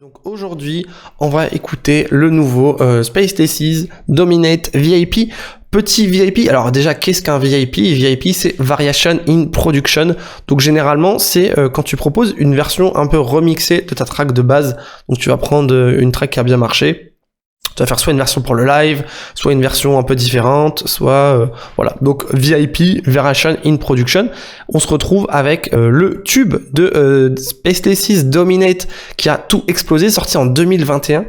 Donc aujourd'hui, on va écouter le nouveau Space Laces Dominate VIP. Petit VIP, alors déjà qu'est-ce qu'un VIP? VIP c'est Variation in Production. Donc généralement c'est quand tu proposes une version un peu remixée de ta track de base. Donc tu vas prendre une track qui a bien marché. Tu vas faire soit une version pour le live, soit une version un peu différente, soit voilà. Donc VIP, Variation in Production. On se retrouve avec le tube de Space Laces Dominate qui a tout explosé, sorti en 2021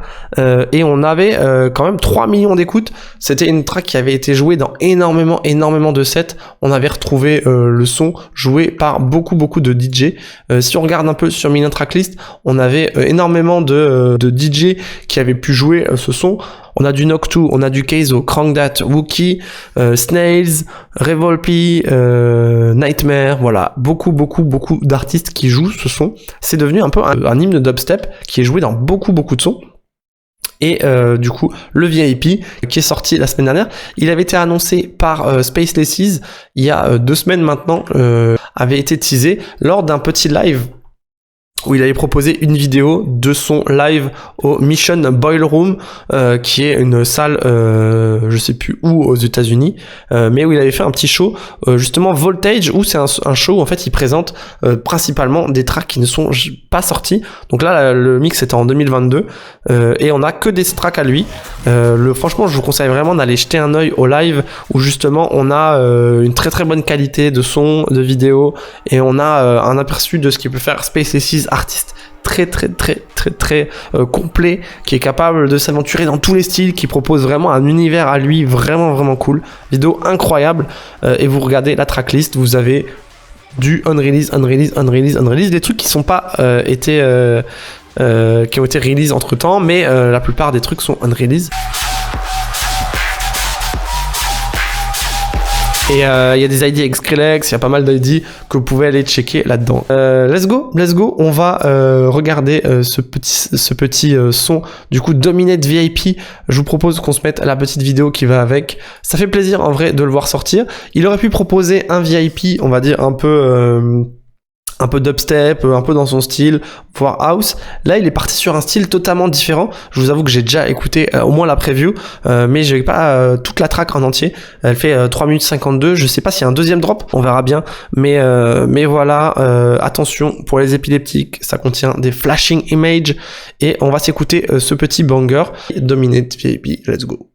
et on avait quand même 3 millions d'écoutes. C'était une track qui avait été jouée dans énormément de sets. On avait retrouvé le son joué par beaucoup de DJ. Si on regarde un peu sur Million Tracklist, on avait énormément de DJ qui avaient pu jouer ce son. On a du Noctu, on a du Keizo, Crankdat, Wookie, Snails, Revolpi, Nightmare, voilà, beaucoup d'artistes qui jouent ce son. C'est devenu un peu un hymne dubstep qui est joué dans beaucoup de sons. Et du coup, le VIP qui est sorti la semaine dernière, il avait été annoncé par Space Laces il y a 2 semaines maintenant, avait été teasé lors d'un petit live où il avait proposé une vidéo de son live au Mission Boiler Room, qui est une salle, je sais plus où aux États-Unis, mais où il avait fait un petit show, justement Voltage, où c'est un show où en fait il présente principalement des tracks qui ne sont pas sortis. Donc là, le mix était en 2022, et on a que des tracks à lui. Franchement, je vous conseille vraiment d'aller jeter un œil au live, où justement on a une très bonne qualité de son, de vidéo, et on a un aperçu de ce qu'il peut faire Space Laces, artiste très complet, qui est capable de s'aventurer dans tous les styles, qui propose vraiment un univers à lui vraiment cool. Vidéo incroyable, et vous regardez la tracklist, vous avez du unrelease, des trucs qui sont pas qui ont été release entre temps, mais la plupart des trucs sont unrelease. Et il y a des ID avec Skrillex, il y a pas mal d'ID que vous pouvez aller checker là-dedans. Let's go, on va regarder ce petit son du coup Dominate VIP. Je vous propose qu'on se mette la petite vidéo qui va avec. Ça fait plaisir en vrai de le voir sortir. Il aurait pu proposer un VIP, on va dire un peu dubstep, un peu dans son style, voire house. Là, il est parti sur un style totalement différent. Je vous avoue que j'ai déjà écouté au moins la preview, mais j'ai pas toute la track en entier. Elle fait 3 minutes 52. Je sais pas s'il y a un deuxième drop, on verra bien. Mais voilà, attention, pour les épileptiques, ça contient des flashing images. Et on va s'écouter ce petit banger. Dominate VIP, let's go.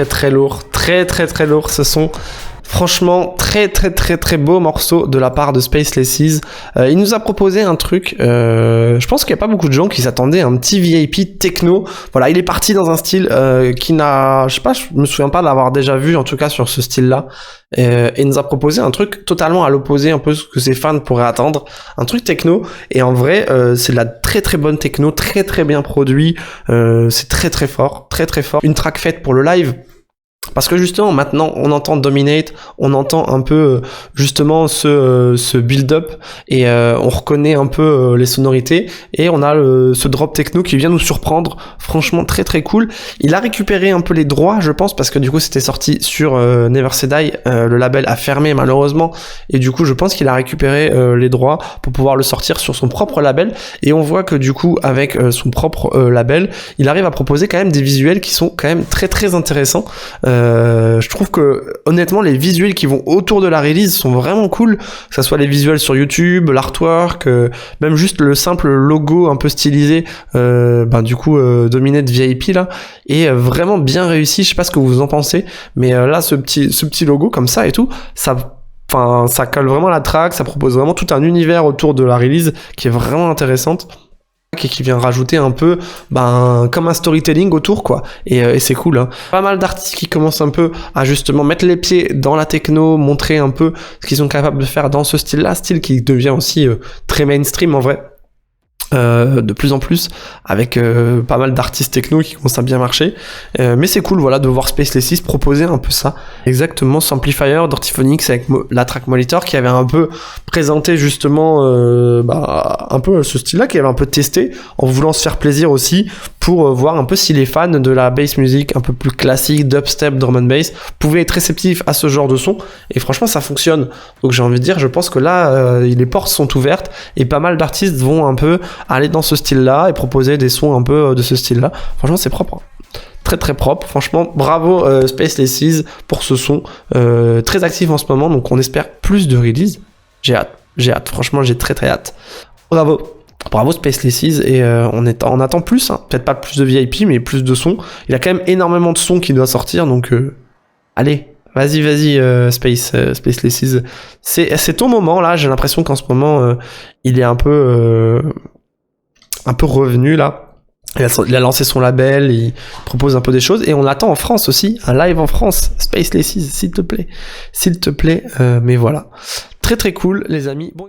Très lourd, très lourd ce son. Franchement, très beau morceau de la part de Space Laces. Il nous a proposé un truc, je pense qu'il n'y a pas beaucoup de gens qui s'attendaient à un petit VIP techno. Voilà, il est parti dans un style qui n'a, je sais pas, je me souviens pas de l'avoir déjà vu, en tout cas sur ce style-là. Et il nous a proposé un truc totalement à l'opposé, un peu ce que ses fans pourraient attendre. Un truc techno, et en vrai, c'est de la très bonne techno, très bien produit. C'est très fort, très fort. Une track faite pour le live. Parce que justement maintenant on entend Dominate, on entend un peu justement ce build-up et on reconnaît un peu les sonorités et on a ce drop techno qui vient nous surprendre, franchement très cool. Il a récupéré un peu les droits je pense parce que du coup c'était sorti sur Never Say Die, le label a fermé malheureusement et du coup je pense qu'il a récupéré les droits pour pouvoir le sortir sur son propre label et on voit que du coup avec son propre label il arrive à proposer quand même des visuels qui sont quand même très intéressants. Je trouve que honnêtement les visuels qui vont autour de la release sont vraiment cool, que ça soit les visuels sur YouTube, l'artwork, même juste le simple logo un peu stylisé du coup Dominate VIP là est vraiment bien réussi. Je sais pas ce que vous en pensez, mais là ce petit logo comme ça et tout, ça colle vraiment à la track, ça propose vraiment tout un univers autour de la release qui est vraiment intéressante et qui vient rajouter un peu comme un storytelling autour quoi et c'est cool hein. Pas mal d'artistes qui commencent un peu à justement mettre les pieds dans la techno, montrer un peu ce qu'ils sont capables de faire dans ce style-là, style qui devient aussi très mainstream en vrai. De plus en plus avec pas mal d'artistes techno qui commencent à bien marcher mais c'est cool voilà de voir Space Laces proposer un peu ça exactement. Samplifier d'Orthophonics avec la track monitor qui avait un peu présenté justement un peu ce style là, qui avait un peu testé en voulant se faire plaisir aussi pour voir un peu si les fans de la bass music un peu plus classique, dubstep, drum and bass pouvaient être réceptifs à ce genre de son et franchement ça fonctionne. Donc j'ai envie de dire, je pense que là les portes sont ouvertes et pas mal d'artistes vont un peu aller dans ce style-là et proposer des sons un peu de ce style-là. Franchement, c'est propre. Très propre. Franchement, bravo Space Laces pour ce son. Très actif en ce moment, donc on espère plus de release. J'ai hâte. Franchement, j'ai très hâte. Bravo Space Laces et on attend plus. Hein. Peut-être pas plus de VIP, mais plus de sons. Il y a quand même énormément de sons qui doivent sortir, donc allez. Vas-y, Space Laces. C'est ton moment là. J'ai l'impression qu'en ce moment, il est un peu revenu là. Il a lancé son label, il propose un peu des choses et on attend en France aussi, un live en France. Space Laces, s'il te plaît. Mais voilà, très cool les amis. Bon.